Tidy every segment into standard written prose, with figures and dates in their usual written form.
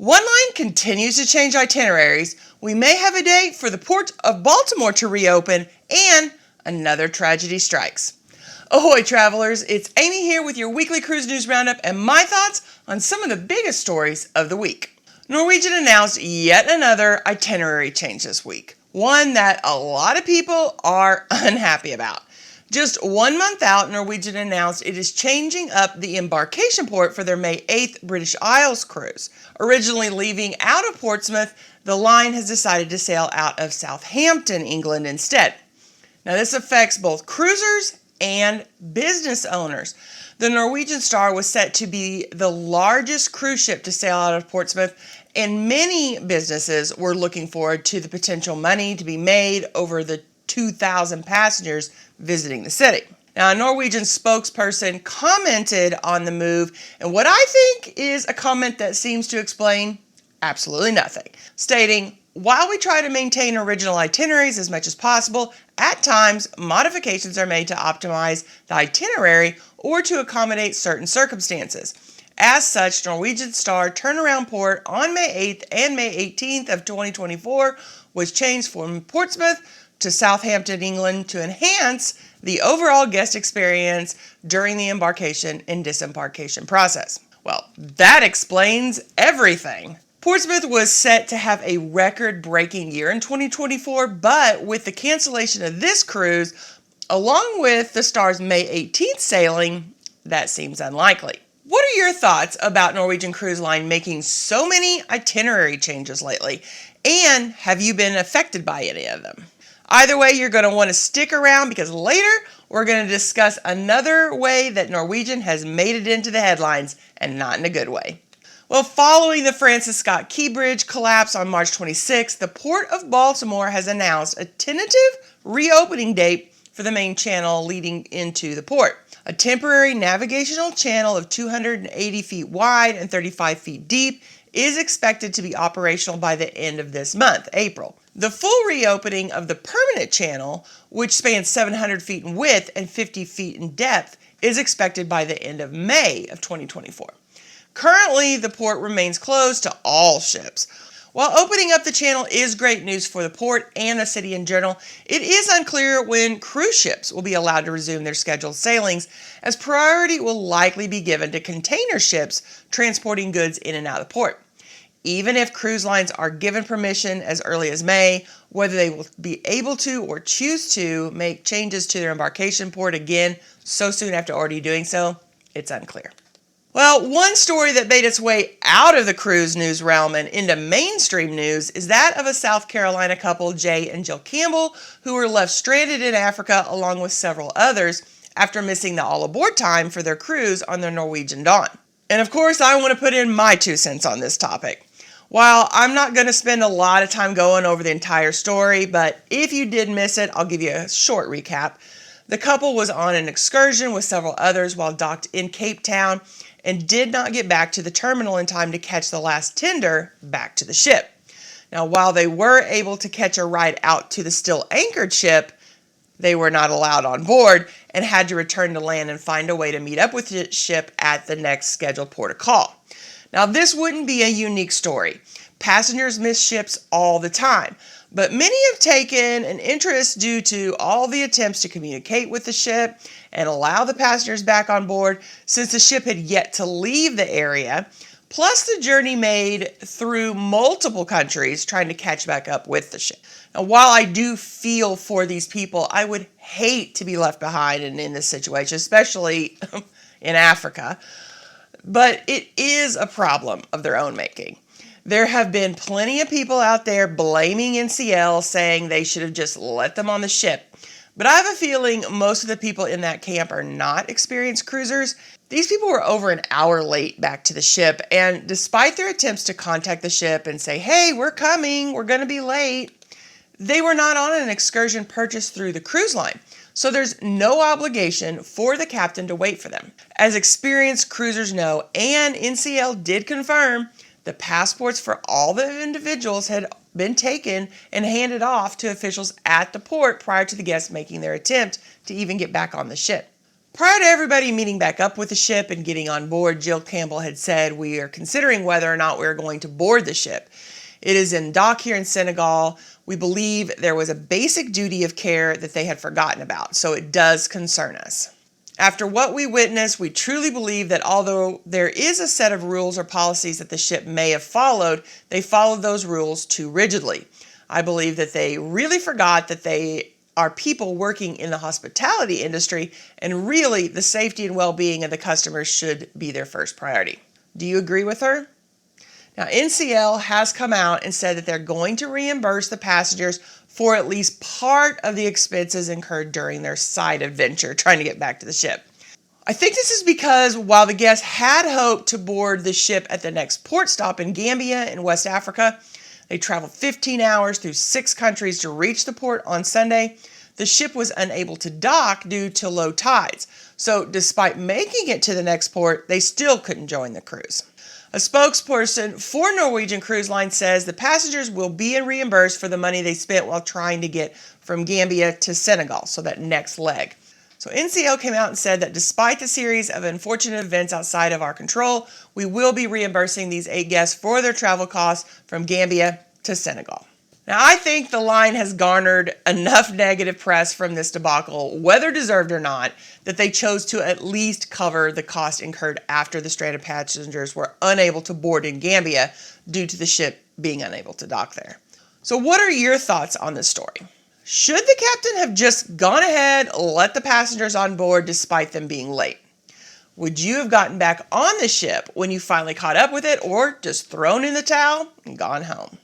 One line continues to change itineraries. We may have a date for the Port of Baltimore to reopen, and another tragedy strikes. Ahoy travelers, it's Amy here with your weekly Cruise News Roundup and my thoughts on some of the biggest stories of the week. Norwegian announced yet another itinerary change this week, one that a lot of people are unhappy about. Just 1 month out, Norwegian announced it is changing up the embarkation port for their May 8th British Isles cruise. Originally leaving out of Portsmouth, the line has decided to sail out of Southampton, England instead. Now this affects both cruisers and business owners. The Norwegian Star was set to be the largest cruise ship to sail out of Portsmouth, and many businesses were looking forward to the potential money to be made over the 2,000 passengers visiting the city. Now, a Norwegian spokesperson commented on the move, and what I think is a comment that seems to explain absolutely nothing, stating, "While we try to maintain original itineraries as much as possible, at times modifications are made to optimize the itinerary or to accommodate certain circumstances. As such, Norwegian Star turnaround port on May 8th and May 18th of 2024 was changed from Portsmouth to Southampton, England to enhance the overall guest experience during the embarkation and disembarkation process." Well, that explains everything. Portsmouth was set to have a record-breaking year in 2024, but with the cancellation of this cruise, along with the Star's May 18th sailing, that seems unlikely. What are your thoughts about Norwegian Cruise Line making so many itinerary changes lately? And have you been affected by any of them? Either way, you're going to want to stick around because later we're going to discuss another way that Norwegian has made it into the headlines, and not in a good way. Well, following the Francis Scott Key Bridge collapse on March 26th, the Port of Baltimore has announced a tentative reopening date for the main channel leading into the port. A temporary navigational channel of 280 feet wide and 35 feet deep is expected to be operational by the end of this month, April. The full reopening of the permanent channel, which spans 700 feet in width and 50 feet in depth, is expected by the end of May of 2024. Currently, the port remains closed to all ships. While opening up the channel is great news for the port and the city in general, it is unclear when cruise ships will be allowed to resume their scheduled sailings, as priority will likely be given to container ships transporting goods in and out of the port. Even if cruise lines are given permission as early as May, whether they will be able to or choose to make changes to their embarkation port again so soon after already doing so, it's unclear. Well, one story that made its way out of the cruise news realm and into mainstream news is that of a South Carolina couple, Jay and Jill Campbell, who were left stranded in Africa along with several others after missing the all-aboard time for their cruise on the Norwegian Dawn. And of course, I want to put in my 2 cents on this topic. While I'm not going to spend a lot of time going over the entire story, but if you did miss it, I'll give you a short recap. The couple was on an excursion with several others while docked in Cape Town and did not get back to the terminal in time to catch the last tender back to the ship. Now, while they were able to catch a ride out to the still anchored ship, they were not allowed on board and had to return to land and find a way to meet up with the ship at the next scheduled port of call. Now, this wouldn't be a unique story. Passengers miss ships all the time, but many have taken an interest due to all the attempts to communicate with the ship and allow the passengers back on board since the ship had yet to leave the area, plus the journey made through multiple countries trying to catch back up with the ship. Now, while I do feel for these people, I would hate to be left behind in this situation, especially in Africa. But it is a problem of their own making. There have been plenty of people out there blaming NCL, saying they should have just let them on the ship. But I have a feeling most of the people in that camp are not experienced cruisers. These people were over an hour late back to the ship, and despite their attempts to contact the ship and say, "Hey, we're coming, we're going to be late," they were not on an excursion purchased through the cruise line. So there's no obligation for the captain to wait for them. As experienced cruisers know, and NCL did confirm, the passports for all the individuals had been taken and handed off to officials at the port prior to the guests making their attempt to even get back on the ship. Prior to everybody meeting back up with the ship and getting on board, Jill Campbell had said, "We are considering whether or not we're going to board the ship. It is in dock here in Senegal. We believe there was a basic duty of care that they had forgotten about, so it does concern us." After what we witnessed, we truly believe that although there is a set of rules or policies that the ship may have followed, they followed those rules too rigidly. I believe that they really forgot that they are people working in the hospitality industry, and really the safety and well-being of the customers should be their first priority. Do you agree with her? Now, NCL has come out and said that they're going to reimburse the passengers for at least part of the expenses incurred during their side adventure trying to get back to the ship. I think this is because while the guests had hoped to board the ship at the next port stop in Gambia in West Africa, they traveled 15 hours through 6 countries to reach the port on Sunday. The ship was unable to dock due to low tides. So despite making it to the next port, they still couldn't join the cruise. A spokesperson for Norwegian Cruise Line says the passengers will be reimbursed for the money they spent while trying to get from Gambia to Senegal, so that next leg. So NCL came out and said that despite the series of unfortunate events outside of our control, we will be reimbursing these 8 guests for their travel costs from Gambia to Senegal. Now, I think the line has garnered enough negative press from this debacle, whether deserved or not, that they chose to at least cover the cost incurred after the stranded passengers were unable to board in Gambia due to the ship being unable to dock there. So what are your thoughts on this story? Should the captain have just gone ahead, let the passengers on board despite them being late? Would you have gotten back on the ship when you finally caught up with it, or just thrown in the towel and gone home?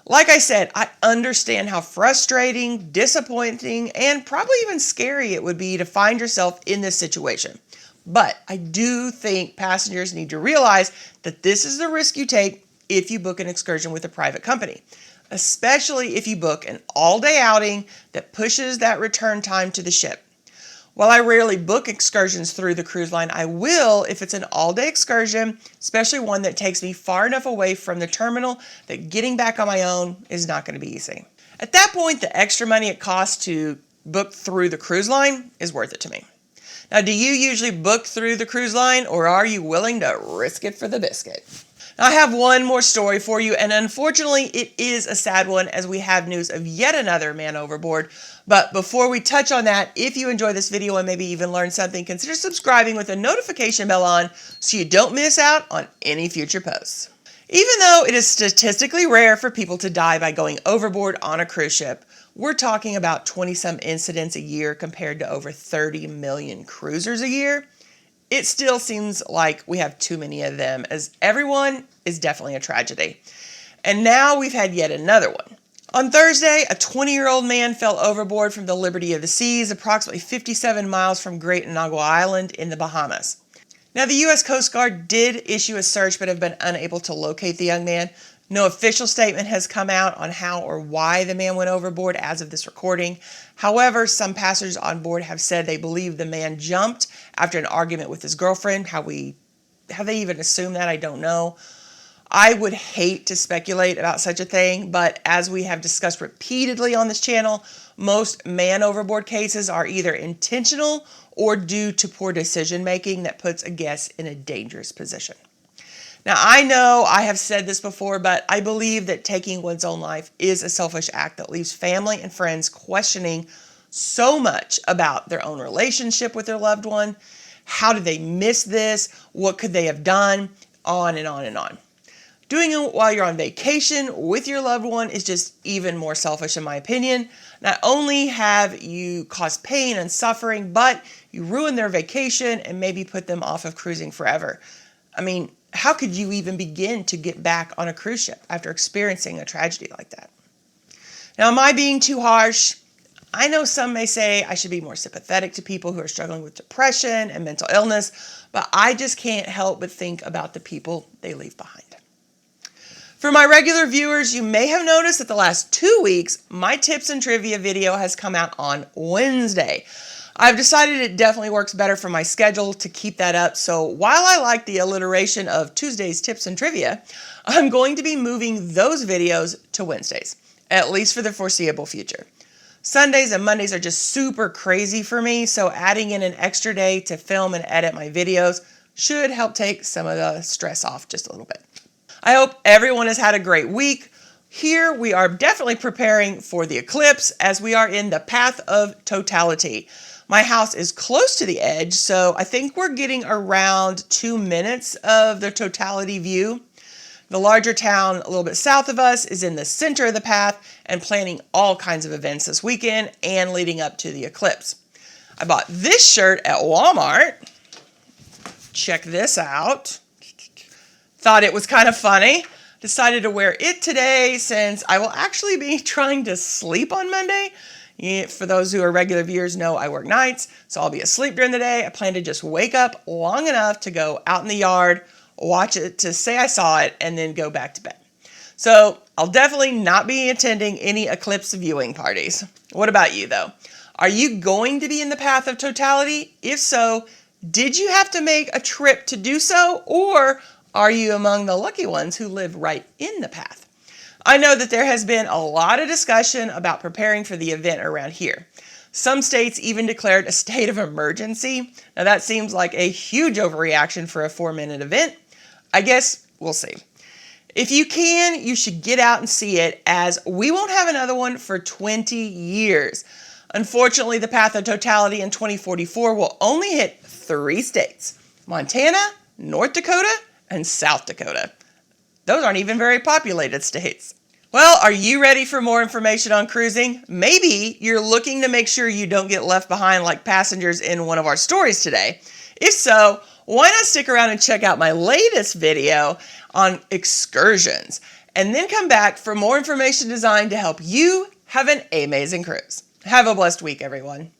Like I said, I understand how frustrating, disappointing, and probably even scary it would be to find yourself in this situation. But I do think passengers need to realize that this is the risk you take if you book an excursion with a private company, especially if you book an all-day outing that pushes that return time to the ship. While I rarely book excursions through the cruise line, I will if it's an all-day excursion, especially one that takes me far enough away from the terminal that getting back on my own is not going to be easy. At that point, the extra money it costs to book through the cruise line is worth it to me. Now, do you usually book through the cruise line, or are you willing to risk it for the biscuit? I have one more story for you, and unfortunately it is a sad one as we have news of yet another man overboard. But before we touch on that, if you enjoy this video and maybe even learn something, consider subscribing with a notification bell on so you don't miss out on any future posts. Even though it is statistically rare for people to die by going overboard on a cruise ship, we're talking about 20-some incidents a year compared to over 30 million cruisers a year. It still seems like we have too many of them, as everyone is definitely a tragedy. And now we've had yet another one. On Thursday, a 20-year-old man fell overboard from the Liberty of the Seas, approximately 57 miles from Great Anagua Island in the Bahamas. Now, the U.S. Coast Guard did issue a search but have been unable to locate the young man. No official statement has come out on how or why the man went overboard as of this recording. However, some passengers on board have said they believe the man jumped after an argument with his girlfriend. How they even assume that, I don't know. I would hate to speculate about such a thing, but as we have discussed repeatedly on this channel, most man overboard cases are either intentional or due to poor decision making that puts a guest in a dangerous position. Now, I know I have said this before, but I believe that taking one's own life is a selfish act that leaves family and friends questioning so much about their own relationship with their loved one. How did they miss this? What could they have done? On and on and on. Doing it while you're on vacation with your loved one is just even more selfish, in my opinion. Not only have you caused pain and suffering, but you ruin their vacation and maybe put them off of cruising forever. I mean, how could you even begin to get back on a cruise ship after experiencing a tragedy like that? Now, am I being too harsh? I know some may say I should be more sympathetic to people who are struggling with depression and mental illness, but I just can't help but think about the people they leave behind. For my regular viewers, you may have noticed that the last 2 weeks, my tips and trivia video has come out on Wednesday. I've decided it definitely works better for my schedule to keep that up, so while I like the alliteration of Tuesday's tips and trivia, I'm going to be moving those videos to Wednesdays, at least for the foreseeable future. Sundays and Mondays are just super crazy for me, so adding in an extra day to film and edit my videos should help take some of the stress off just a little bit. I hope everyone has had a great week. Here we are definitely preparing for the eclipse as we are in the path of totality. My house is close to the edge, so I think we're getting around 2 minutes of the totality view. The larger town a little bit south of us is in the center of the path and planning all kinds of events this weekend and leading up to the eclipse. I bought this shirt at Walmart. Check this out. Thought it was kind of funny. Decided to wear it today since I will actually be trying to sleep on Monday. For those who are regular viewers know I work nights, so I'll be asleep during the day. I plan to just wake up long enough to go out in the yard, watch it to say I saw it, and then go back to bed. So I'll definitely not be attending any eclipse viewing parties. What about you though? Are you going to be in the path of totality? If so, did you have to make a trip to do so, or are you among the lucky ones who live right in the path? I know that there has been a lot of discussion about preparing for the event around here. Some states even declared a state of emergency. Now that seems like a huge overreaction for a 4-minute event. I guess we'll see. If you can, you should get out and see it, as we won't have another one for 20 years. Unfortunately, the path of totality in 2044 will only hit 3 states: Montana, North Dakota, and South Dakota. Those aren't even very populated states. Well, are you ready for more information on cruising? Maybe you're looking to make sure you don't get left behind like passengers in one of our stories today. If so, why not stick around and check out my latest video on excursions, and then come back for more information designed to help you have an amazing cruise. Have a blessed week, everyone.